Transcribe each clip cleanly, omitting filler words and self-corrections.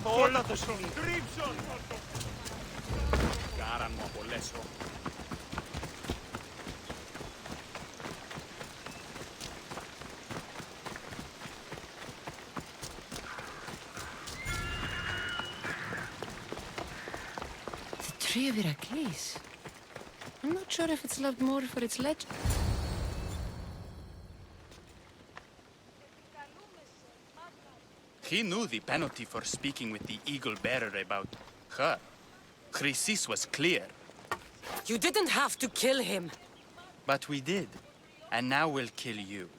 όλα το σημείο. Κάραν μου απολέσω. The tree of Heracles. I'm not sure if it's loved more for its legend. He knew the penalty for speaking with the eagle bearer about her. Chrysis was clear. You didn't have to kill him. But we did. And now we'll kill you.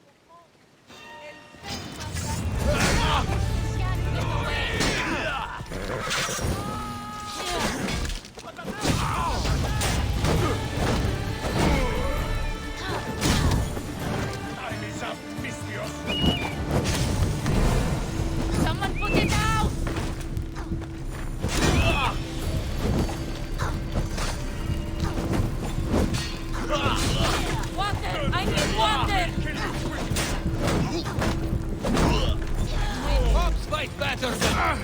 Someone put it out! Water! I need water! Cops fight better than...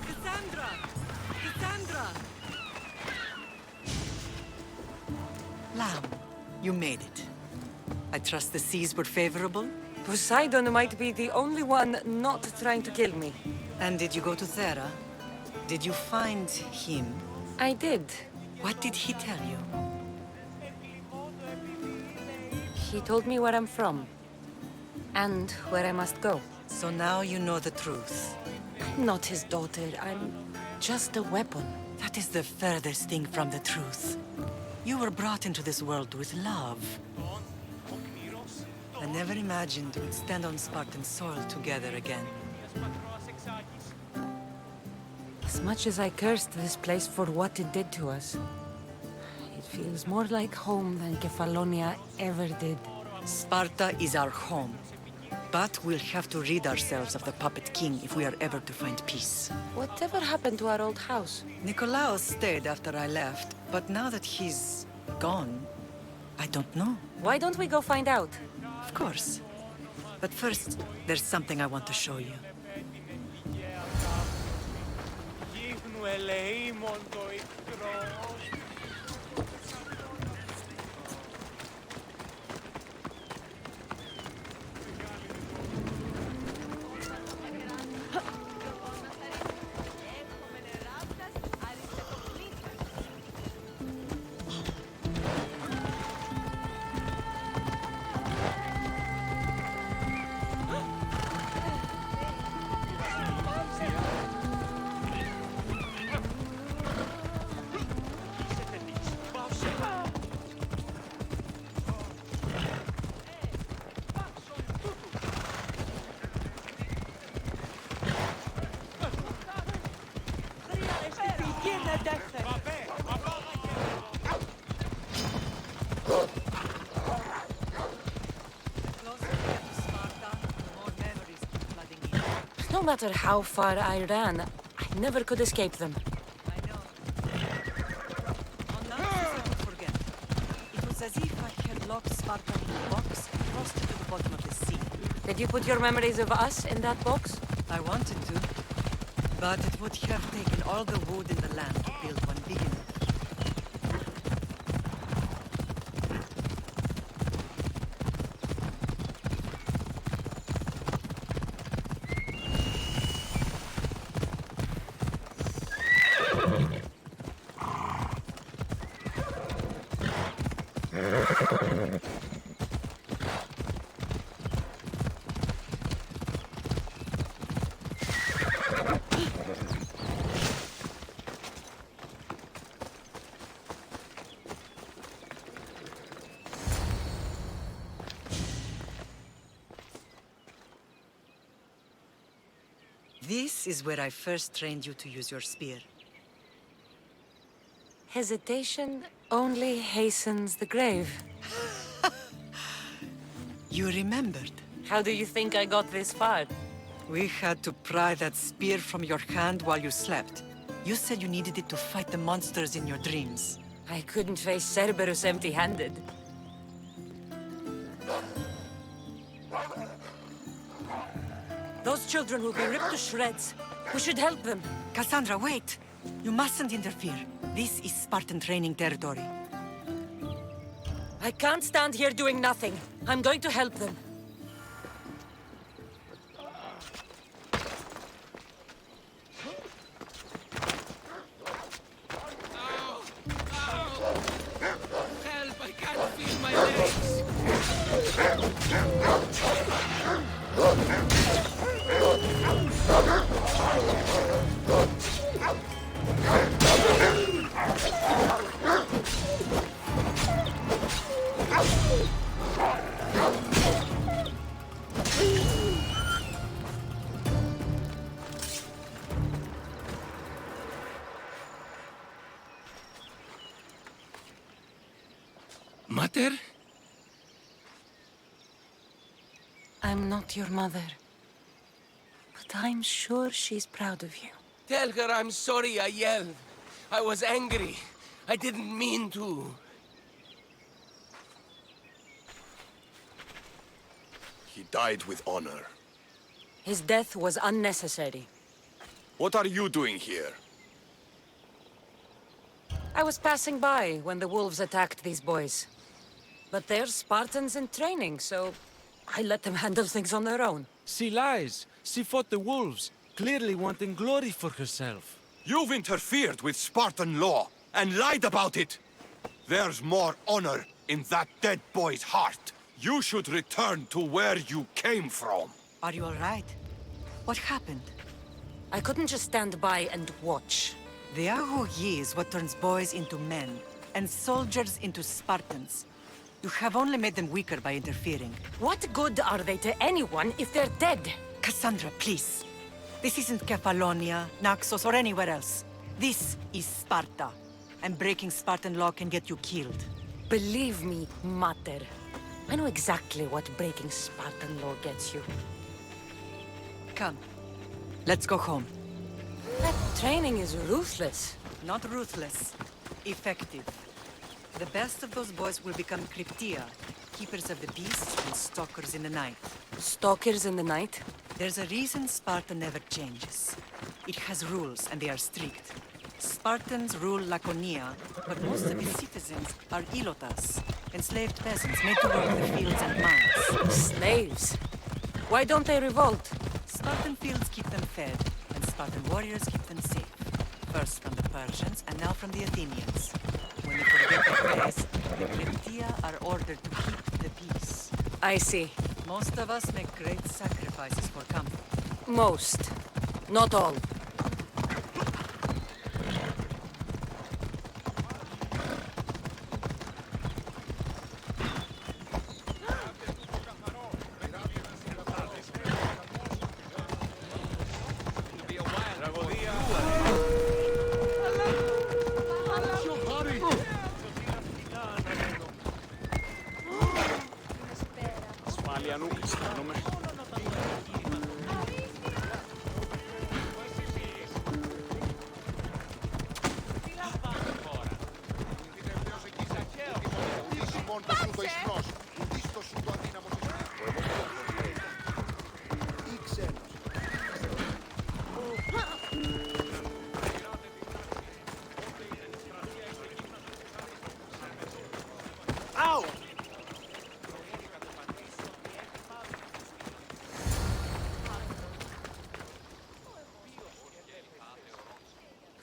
Cassandra! Cassandra! Lamb, you made it. I trust the seas were favorable? Poseidon might be the only one not trying to kill me. And did you go to Thera? Did you find him? I did. What did he tell you? He told me where I'm from. And where I must go. So now you know the truth. I'm not his daughter. I'm just a weapon. That is the furthest thing from the truth. You were brought into this world with love. I never imagined we'd stand on Spartan soil together again. As much as I cursed this place for what it did to us, it feels more like home than Kefalonia ever did. Sparta is our home. But we'll have to rid ourselves of the puppet king if we are ever to find peace. Whatever happened to our old house? Nikolaos stayed after I left, but now that he's gone, I don't know. Why don't we go find out? Of course. But first, there's something I want to show you. No matter how far I ran, I never could escape them. I know. On that, I could forget. It was as if I had locked Sparta in a box and crossed it to the bottom of the sea. Did you put your memories of us in that box? I wanted to, but it would have taken all the wood in the land to build one big enough. This is where I first trained you to use your spear. Hesitation only hastens the grave. You remembered. How do you think I got this far? We had to pry that spear from your hand while you slept. You said you needed it to fight the monsters in your dreams. I couldn't face Cerberus empty-handed. Those children will be ripped to shreds. We should help them. Cassandra, wait! You mustn't interfere. This is Spartan training territory. I can't stand here doing nothing. I'm going to help them. Help! I can't feel my legs! Mater? I'm not your mother. But I'm sure she's proud of you. Tell her I'm sorry I yelled. I was angry. I didn't mean to. He died with honor. His death was unnecessary. What are you doing here? I was passing by when the wolves attacked these boys. But they're Spartans in training, so I let them handle things on their own. She lies. She fought the wolves, clearly wanting glory for herself. You've interfered with Spartan law and lied about it. There's more honor in that dead boy's heart. You should return to where you came from. Are you all right? What happened? I couldn't just stand by and watch. The Agogi is what turns boys into men, and soldiers into Spartans. You have only made them weaker by interfering. What good are they to anyone if they're dead? Cassandra, please. This isn't Kefalonia, Naxos, or anywhere else. This is Sparta. And breaking Spartan law can get you killed. Believe me, Mater. I know exactly what breaking Spartan law gets you. Come. Let's go home. That training is ruthless. Not ruthless. Effective. The best of those boys will become Cryptia, keepers of the peace and stalkers in the night. Stalkers in the night? There's a reason Sparta never changes. It has rules, and they are strict. Spartans rule Laconia, but most of its citizens are ilotas, enslaved peasants made to work the fields and mines. Slaves. Why don't they revolt? Spartan fields keep them fed, and Spartan warriors keep them safe. First from the Persians, and now from the Athenians. When they forget their place, the Cryptia are ordered to keep the peace. I see. Most of us make great sacrifices for comfort. Most. Not all.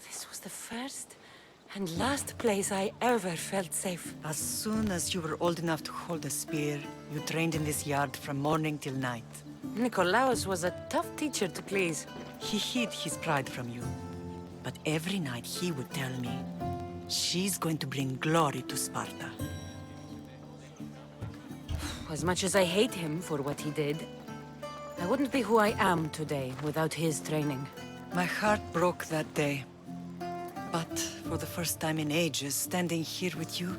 This was the first and last place I ever felt safe. As soon as you were old enough to hold a spear, you trained in this yard from morning till night. Nikolaos was a tough teacher to please. He hid his pride from you. But every night he would tell me, she's going to bring glory to Sparta. As much as I hate him for what he did, I wouldn't be who I am today without his training. My heart broke that day. But for the first time in ages, standing here with you,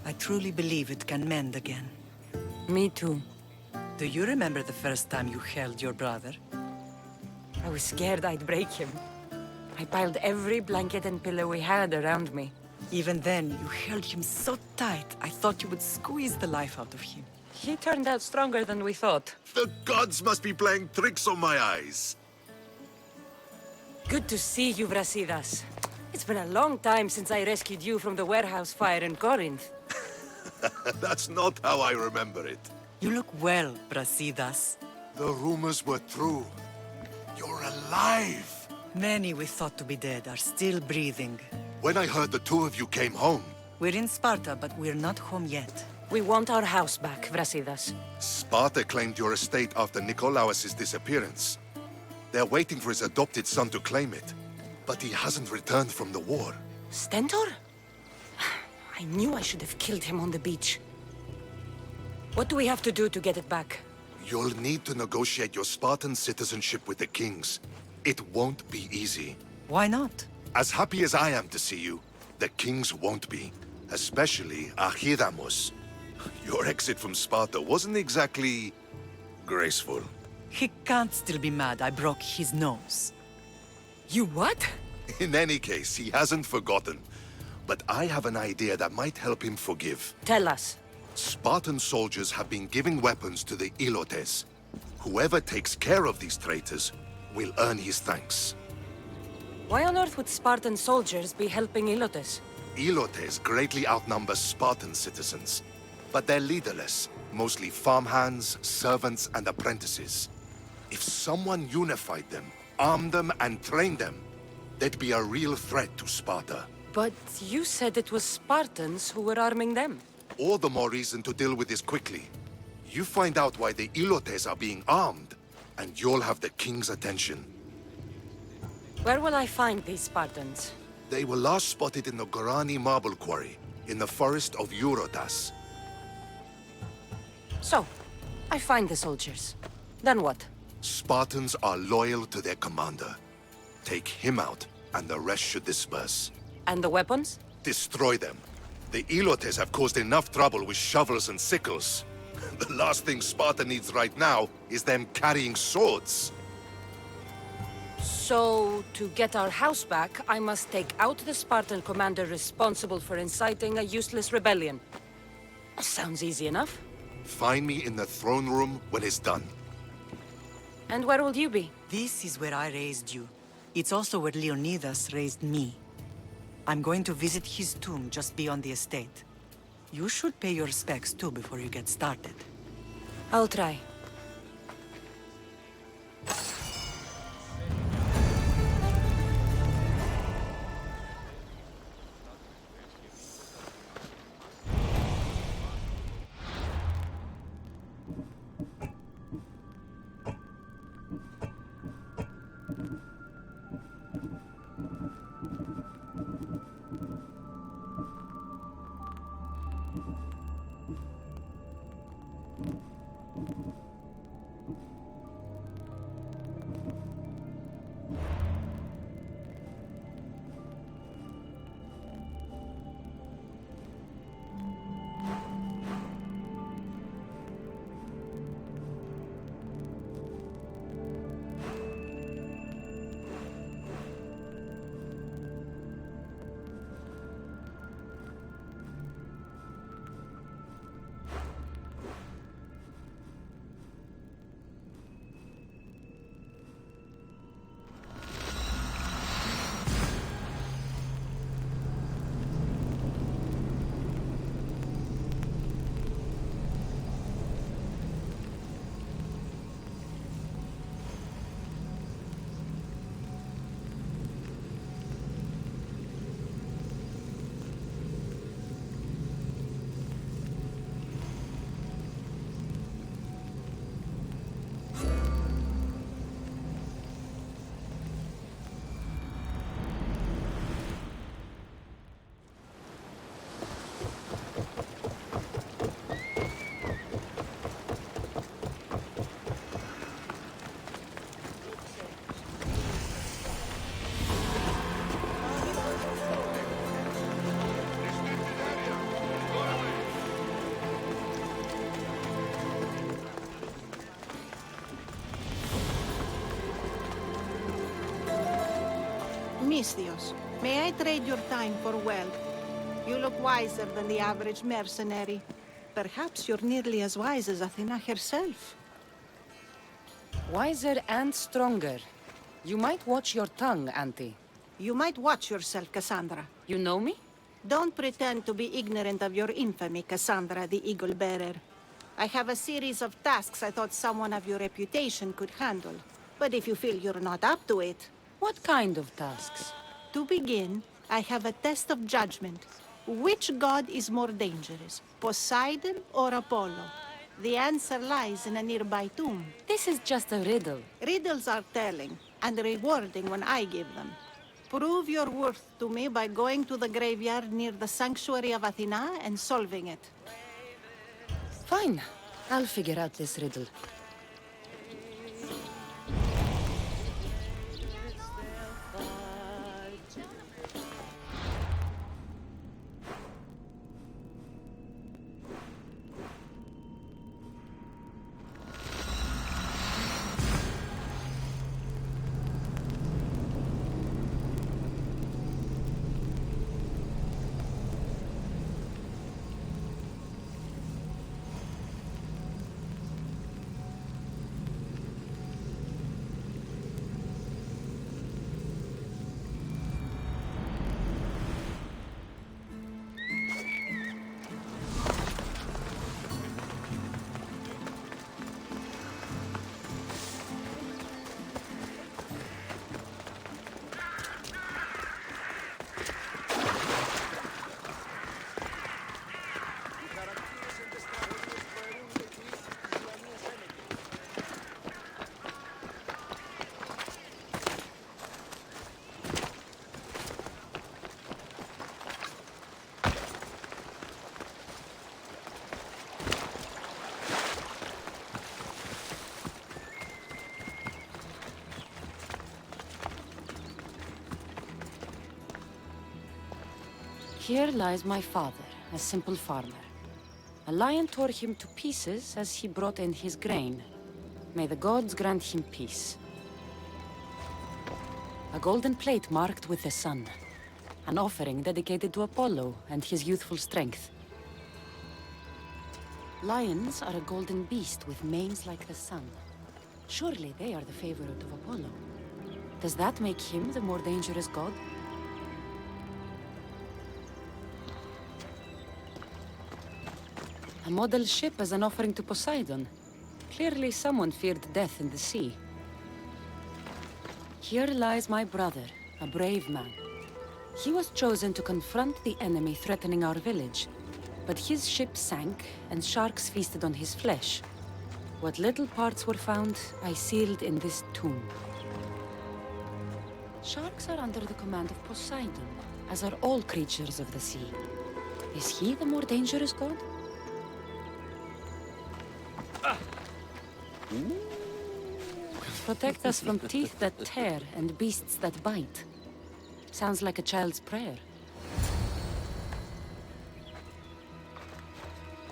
I truly believe it can mend again. Me too. Do you remember the first time you held your brother? I was scared I'd break him. I piled every blanket and pillow we had around me. Even then, you held him so tight, I thought you would squeeze the life out of him. He turned out stronger than we thought. The gods must be playing tricks on my eyes. Good to see you, Brasidas. It's been a long time since I rescued you from the warehouse fire in Corinth. That's not how I remember it. You look well, Brasidas. The rumors were true. You're alive. Many we thought to be dead are still breathing. When I heard the two of you came home, We're in Sparta, but we're not home yet. We want our house back, Brasidas. Sparta claimed your estate after Nikolaos' disappearance. They're waiting for his adopted son to claim it. But he hasn't returned from the war. Stentor? I knew I should have killed him on the beach. What do we have to do to get it back? You'll need to negotiate your Spartan citizenship with the kings. It won't be easy. Why not? As happy as I am to see you, the kings won't be. Especially Archidamos. Your exit from Sparta wasn't exactly graceful. He can't still be mad I broke his nose. You what? In any case, he hasn't forgotten. But I have an idea that might help him forgive. Tell us. Spartan soldiers have been giving weapons to the Ilotes. Whoever takes care of these traitors will earn his thanks. Why on earth would Spartan soldiers be helping Ilotes? Ilotes greatly outnumber Spartan citizens, but they're leaderless, mostly farmhands, servants, and apprentices. If someone unified them, armed them, and trained them, they'd be a real threat to Sparta. But you said it was Spartans who were arming them. All the more reason to deal with this quickly. You find out why the Ilotes are being armed, and you'll have the king's attention. Where will I find these Spartans? They were last spotted in the Gorani marble quarry, in the forest of Eurotas. So, I find the soldiers. Then what? Spartans are loyal to their commander. Take him out, and the rest should disperse. And the weapons? Destroy them. The Ilotes have caused enough trouble with shovels and sickles. The last thing Sparta needs right now is them carrying swords. So, to get our house back, I must take out the Spartan commander responsible for inciting a useless rebellion. Sounds easy enough. Find me in the throne room when it's done. And where will you be? This is where I raised you. It's also where Leonidas raised me. I'm going to visit his tomb just beyond the estate. You should pay your respects too before you get started. I'll try. Misthios, may I trade your time for wealth? You look wiser than the average mercenary. Perhaps you're nearly as wise as Athena herself. Wiser and stronger. You might watch your tongue, Auntie. You might watch yourself, Cassandra. You know me? Don't pretend to be ignorant of your infamy, Cassandra the Eagle Bearer. I have a series of tasks I thought someone of your reputation could handle. But if you feel you're not up to it... What kind of tasks? To begin, I have a test of judgment. Which god is more dangerous, Poseidon or Apollo? The answer lies in a nearby tomb. This is just a riddle. Riddles are telling, and rewarding when I give them. Prove your worth to me by going to the graveyard near the sanctuary of Athena and solving it. Fine. I'll figure out this riddle. Here lies my father, a simple farmer. A lion tore him to pieces as he brought in his grain. May the gods grant him peace. A golden plate marked with the sun. An offering dedicated to Apollo and his youthful strength. Lions are a golden beast with manes like the sun. Surely they are the favorite of Apollo. Does that make him the more dangerous god? A model ship as an offering to Poseidon. Clearly someone feared death in the sea. Here lies my brother, a brave man. He was chosen to confront the enemy threatening our village. But his ship sank, and sharks feasted on his flesh. What little parts were found, I sealed in this tomb. Sharks are under the command of Poseidon, as are all creatures of the sea. Is he the more dangerous god? Protect us from teeth that tear and beasts that bite. Sounds like a child's prayer.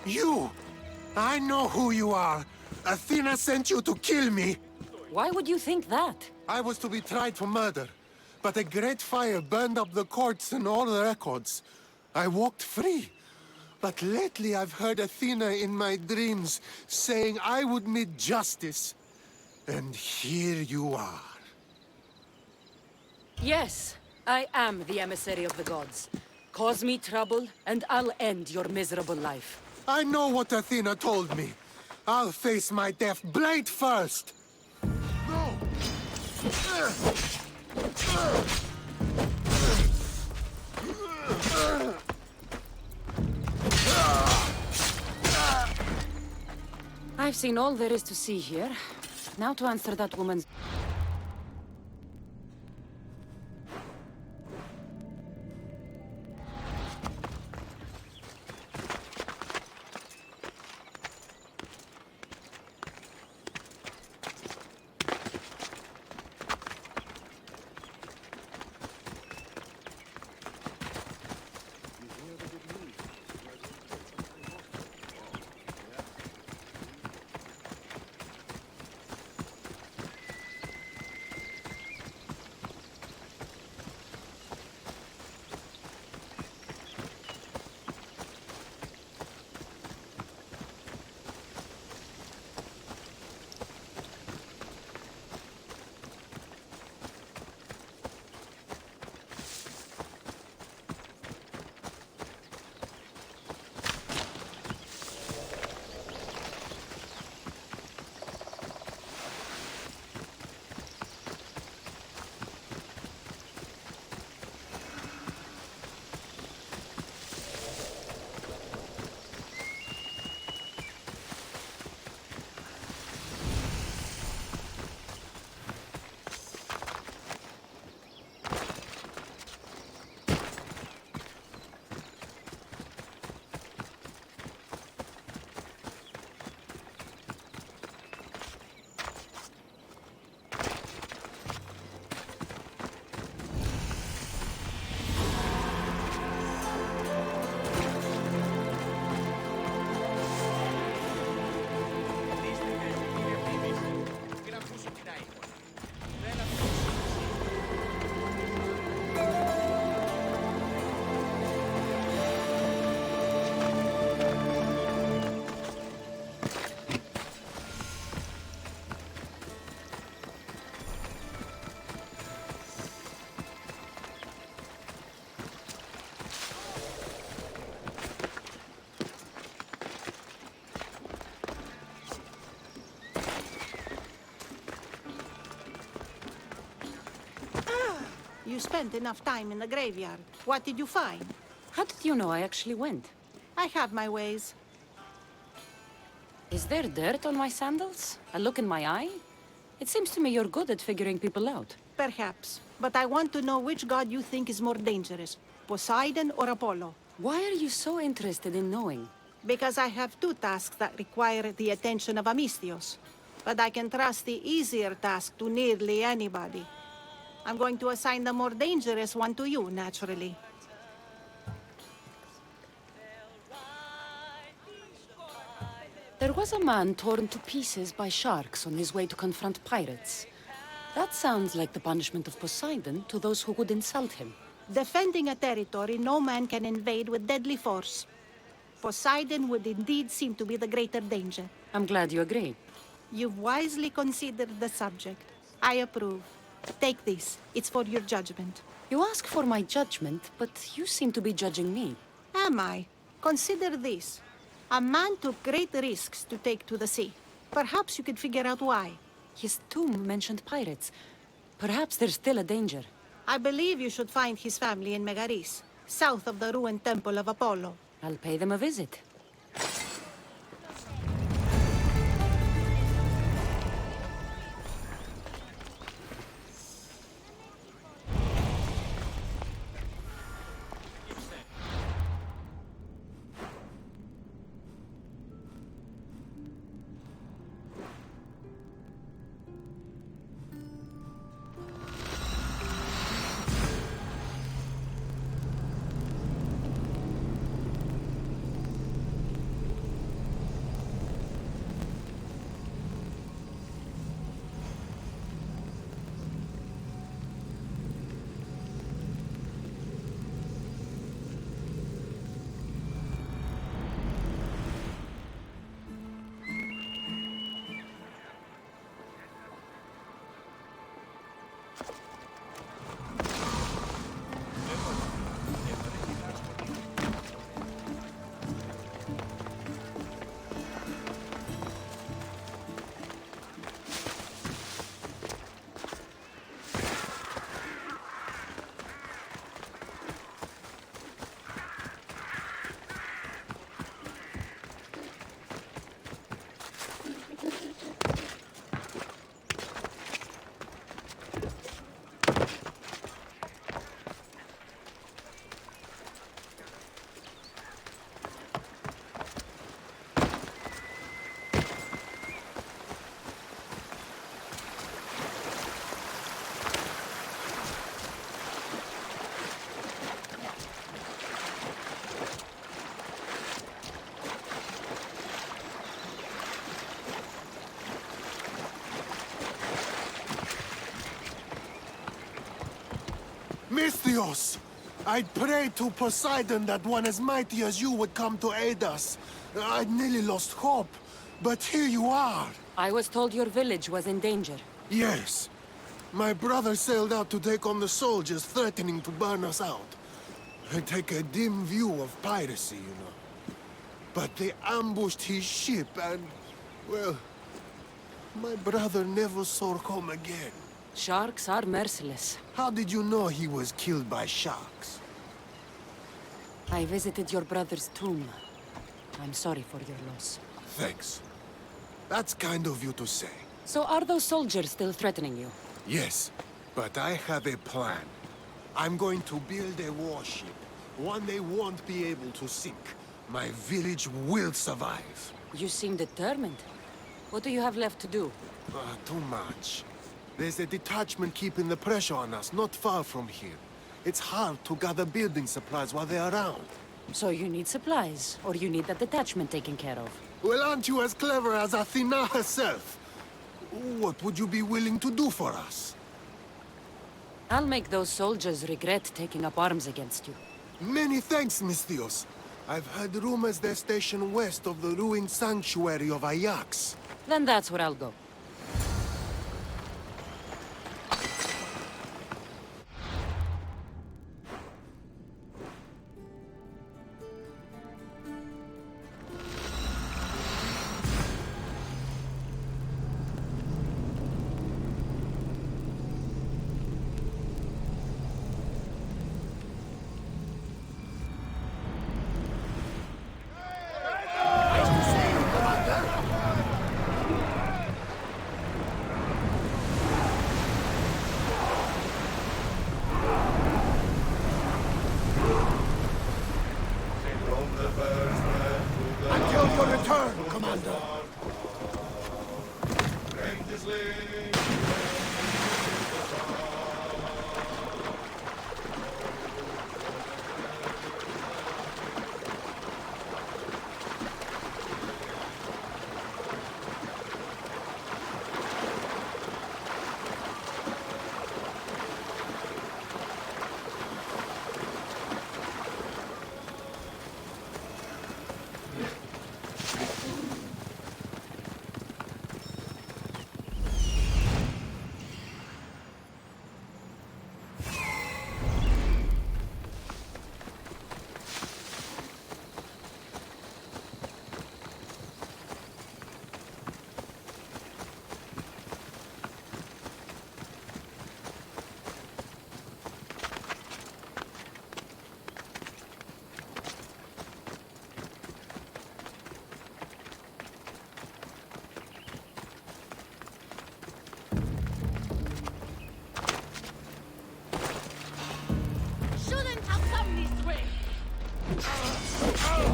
You! I know who you are! Athena sent you to kill me! Why would you think that? I was to be tried for murder, but a great fire burned up the courts and all the records. I walked free. But lately I've heard Athena in my dreams saying I would meet justice. And here you are. Yes, I am the emissary of the gods. Cause me trouble, and I'll end your miserable life. I know what Athena told me. I'll face my death blade first! No! I've seen all there is to see here. Now to answer that woman's... You spent enough time in the graveyard. What did you find? How did you know I actually went? I have my ways. Is there dirt on my sandals? A look in my eye? It seems to me you're good at figuring people out. Perhaps. But I want to know which god you think is more dangerous, Poseidon or Apollo. Why are you so interested in knowing? Because I have two tasks that require the attention of Amistios. But I can trust the easier task to nearly anybody. I'm going to assign the more dangerous one to you, naturally. There was a man torn to pieces by sharks on his way to confront pirates. That sounds like the punishment of Poseidon to those who would insult him. Defending a territory no man can invade with deadly force. Poseidon would indeed seem to be the greater danger. I'm glad you agree. You've wisely considered the subject. I approve. Take this. It's for your judgment. You ask for my judgment, but you seem to be judging me. Am I? Consider this. A man took great risks to take to the sea. Perhaps you could figure out why. His tomb mentioned pirates. Perhaps there's still a danger. I believe you should find his family in Megaris, south of the ruined temple of Apollo. I'll pay them a visit. Misthios! I'd prayed to Poseidon that one as mighty as you would come to aid us. I'd nearly lost hope, but here you are. I was told your village was in danger. Yes. My brother sailed out to take on the soldiers threatening to burn us out. I take a dim view of piracy, you know. But they ambushed his ship and, well, my brother never saw home again. Sharks are merciless. How did you know he was killed by sharks? I visited your brother's tomb. I'm sorry for your loss. Thanks. That's kind of you to say. So are those soldiers still threatening you? Yes, but I have a plan. I'm going to build a warship. One they won't be able to sink. My village will survive. You seem determined. What do you have left to do? Too much. There's a detachment keeping the pressure on us, not far from here. It's hard to gather building supplies while they're around. So you need supplies, or you need that detachment taken care of. Well, aren't you as clever as Athena herself? What would you be willing to do for us? I'll make those soldiers regret taking up arms against you. Many thanks, Misthios. I've heard rumors they're stationed west of the ruined sanctuary of Ajax. Then that's where I'll go.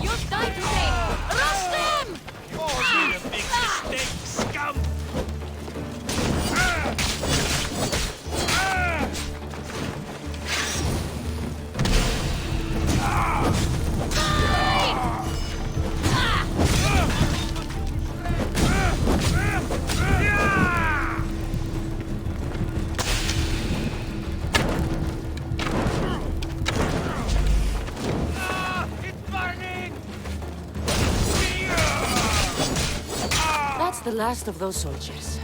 You'll die today! Rush them! You big mistake, scum! That's the last of those soldiers.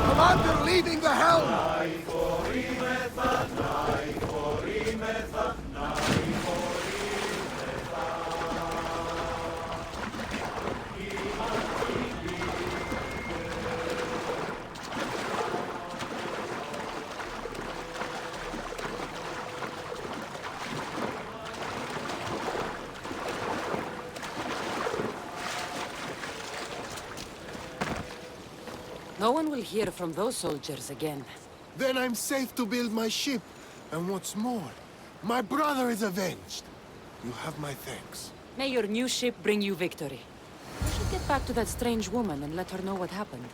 Commander leading the helm! No one will hear from those soldiers again. Then I'm safe to build my ship. And what's more, my brother is avenged. You have my thanks. May your new ship bring you victory. We should get back to that strange woman and let her know what happened.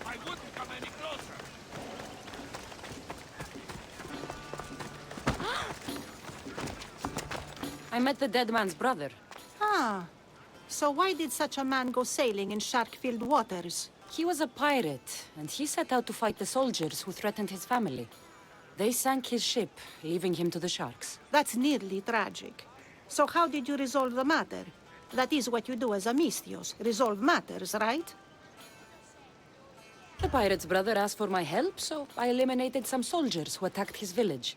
I wouldn't come any closer. I met the dead man's brother. Ah. So why did such a man go sailing in shark-filled waters? He was a pirate, and he set out to fight the soldiers who threatened his family. They sank his ship, leaving him to the sharks. That's nearly tragic. So how did you resolve the matter? That is what you do as a Misthios, resolve matters, right? The pirate's brother asked for my help, so I eliminated some soldiers who attacked his village.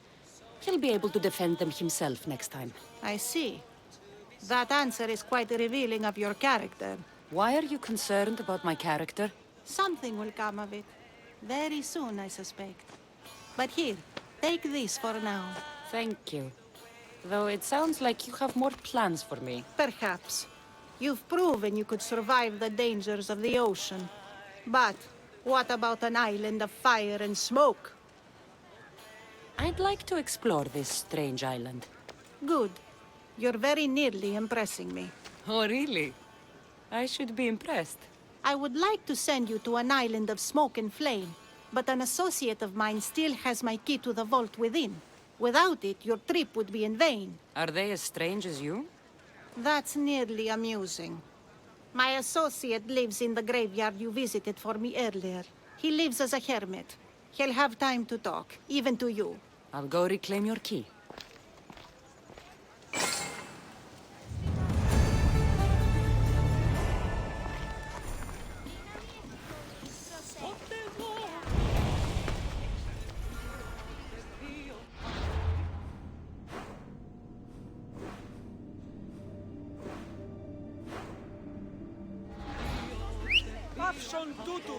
He'll be able to defend them himself next time. I see. That answer is quite revealing of your character. Why are you concerned about my character? Something will come of it. Very soon, I suspect. But here, take this for now. Thank you. Though it sounds like you have more plans for me. Perhaps. You've proven you could survive the dangers of the ocean. But what about an island of fire and smoke? I'd like to explore this strange island. Good. You're very nearly impressing me. Oh, really? I should be impressed. I would like to send you to an island of smoke and flame, but an associate of mine still has my key to the vault within. Without it, your trip would be in vain. Are they as strange as you? That's nearly amusing. My associate lives in the graveyard you visited for me earlier. He lives as a hermit. He'll have time to talk, even to you. I'll go reclaim your key. son tutu.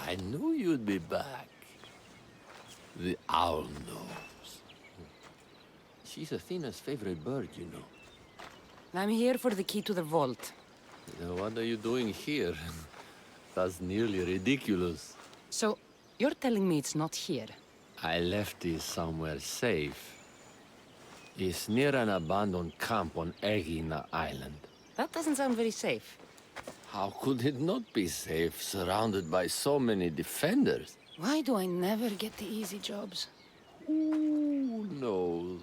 I knew you'd be back. The owl knows. She's Athena's favorite bird, you know. I'm here for the key to the vault. What are you doing here? That's nearly ridiculous. So, you're telling me it's not here? I left it somewhere safe. It's near an abandoned camp on Egina Island. That doesn't sound very safe. How could it not be safe, surrounded by so many defenders? Why do I never get the easy jobs? Who knows?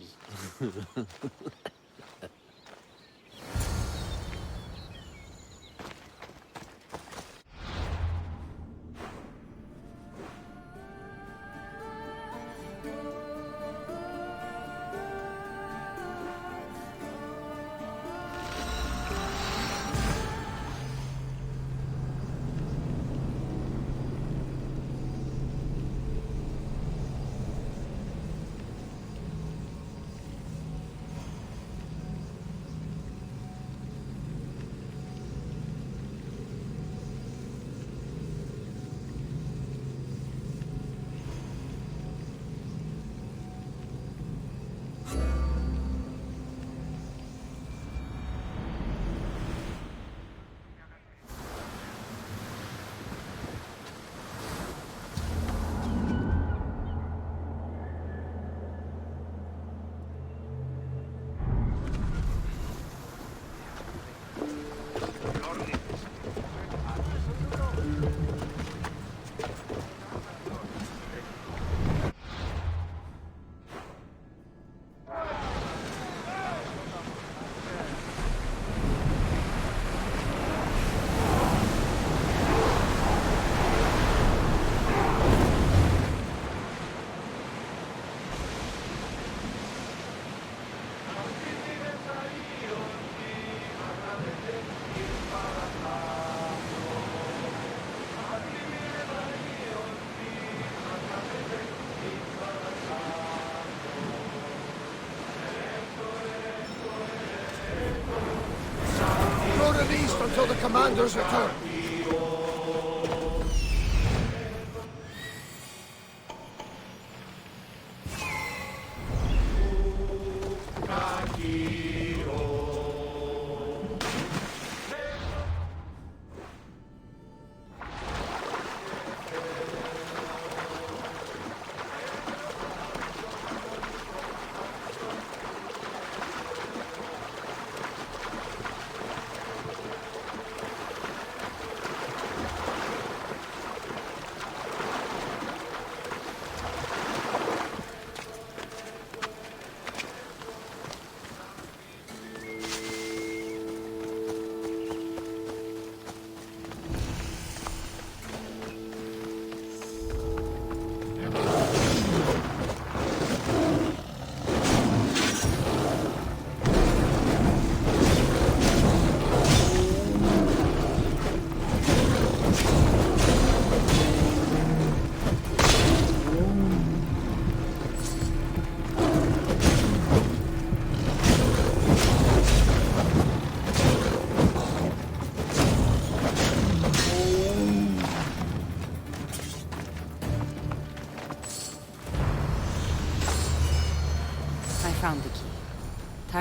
East until the commander's return.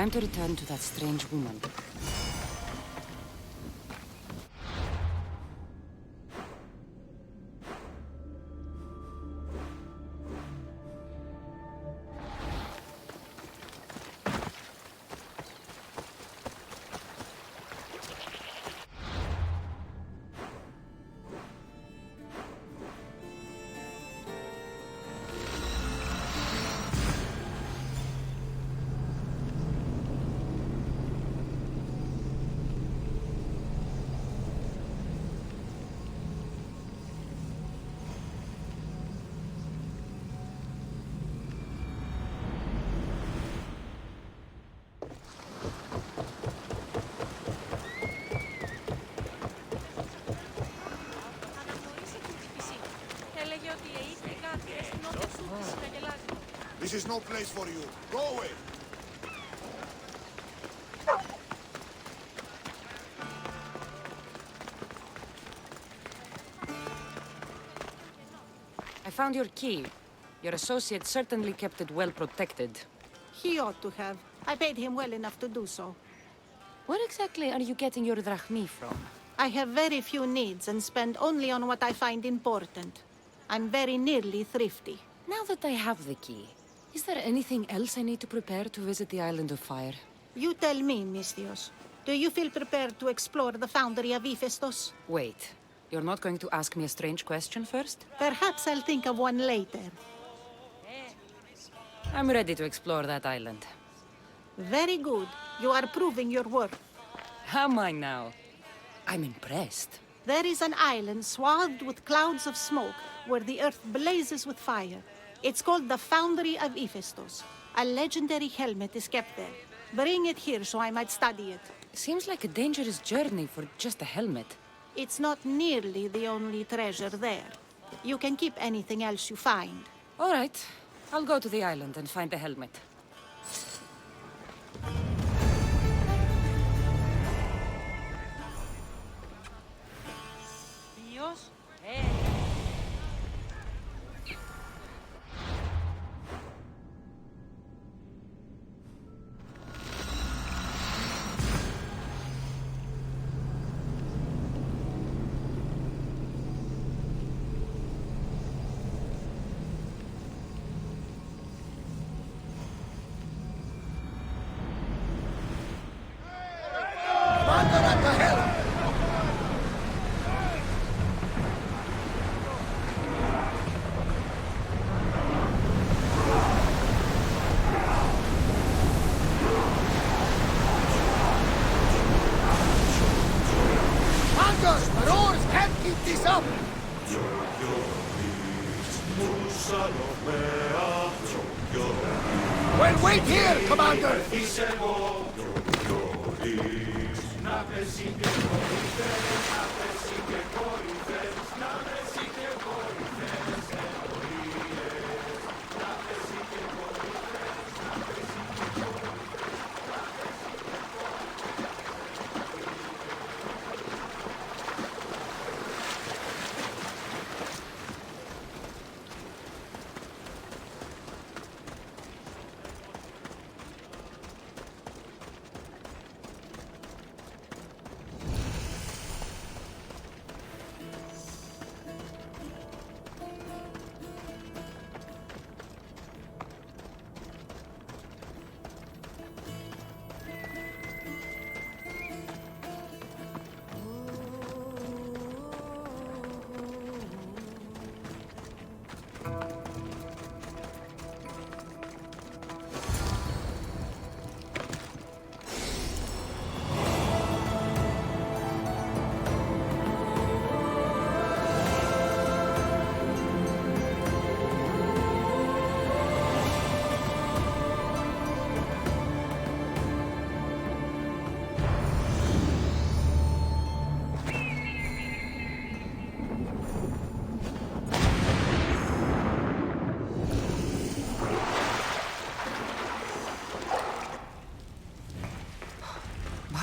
Time to return to that strange woman. This is no place for you. Go away. I found your key. Your associate certainly kept it well protected. He ought to have. I paid him well enough to do so. Where exactly are you getting your drachmi from? I have very few needs and spend only on what I find important. I'm very nearly thrifty. Now that I have the key, is there anything else I need to prepare to visit the Island of Fire? You tell me, Mistios. Do you feel prepared to explore the foundry of Hephaestus? Wait, you're not going to ask me a strange question first? Perhaps I'll think of one later. I'm ready to explore that island. Very good. You are proving your worth. Am I now? I'm impressed. There is an island swathed with clouds of smoke where the earth blazes with fire. It's called the Foundry of Hephaestus. A legendary helmet is kept there. Bring it here so I might study it. Seems like a dangerous journey for just a helmet. It's not nearly the only treasure there. You can keep anything else you find. All right. I'll go to the island and find the helmet. Well, wait here, Commander!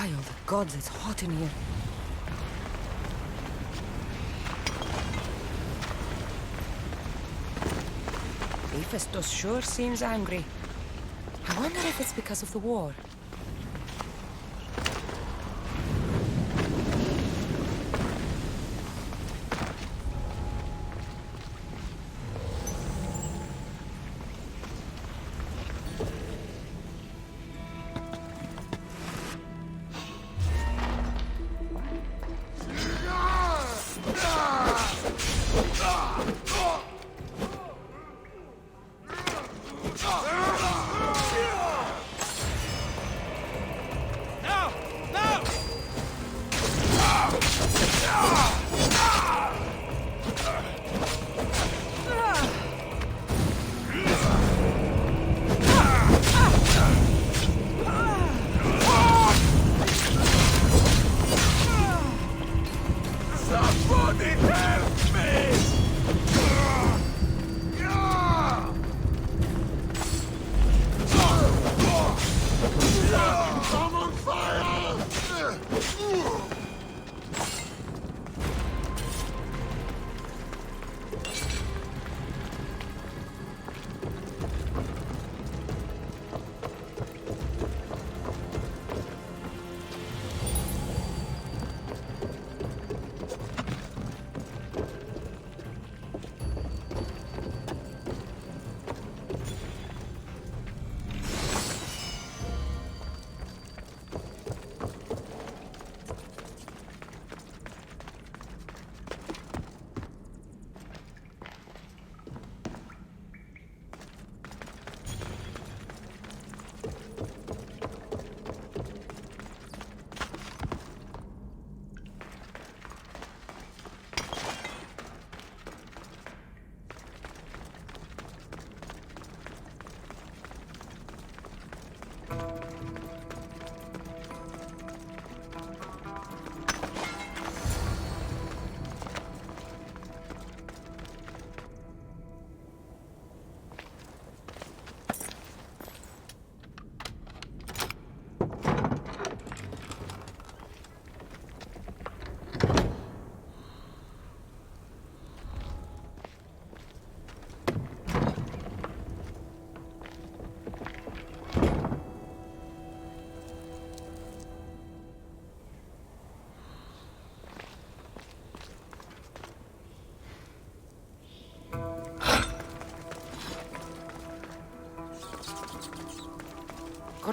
By all the gods, it's hot in here. Hephaestus sure seems angry. I wonder if it's because of the war.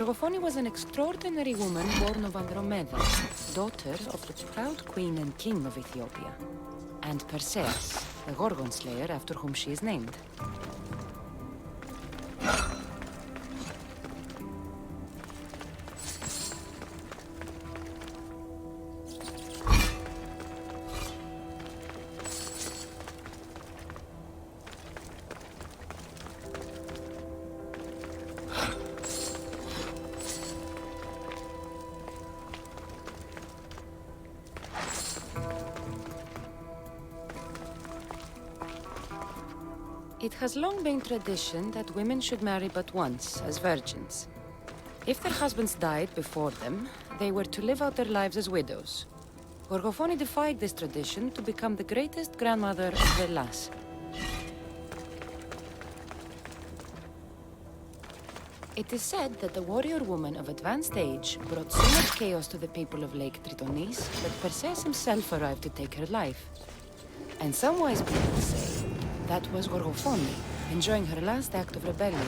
Gorgophone was an extraordinary woman born of Andromeda, daughter of the proud queen and king of Ethiopia, and Perseus, the Gorgon slayer after whom she is named. It has long been tradition that women should marry but once, as virgins. If their husbands died before them, they were to live out their lives as widows. Gorgophone defied this tradition to become the greatest grandmother of the Hellas. It is said that the warrior woman of advanced age brought so much chaos to the people of Lake Tritonis that Perseus himself arrived to take her life. And some wise people say that was Gorgophone, enjoying her last act of rebellion.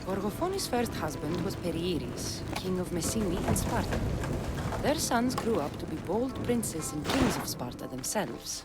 Gorgophone's first husband was Perieres, king of Messini and Sparta. Their sons grew up to be bold princes and kings of Sparta themselves.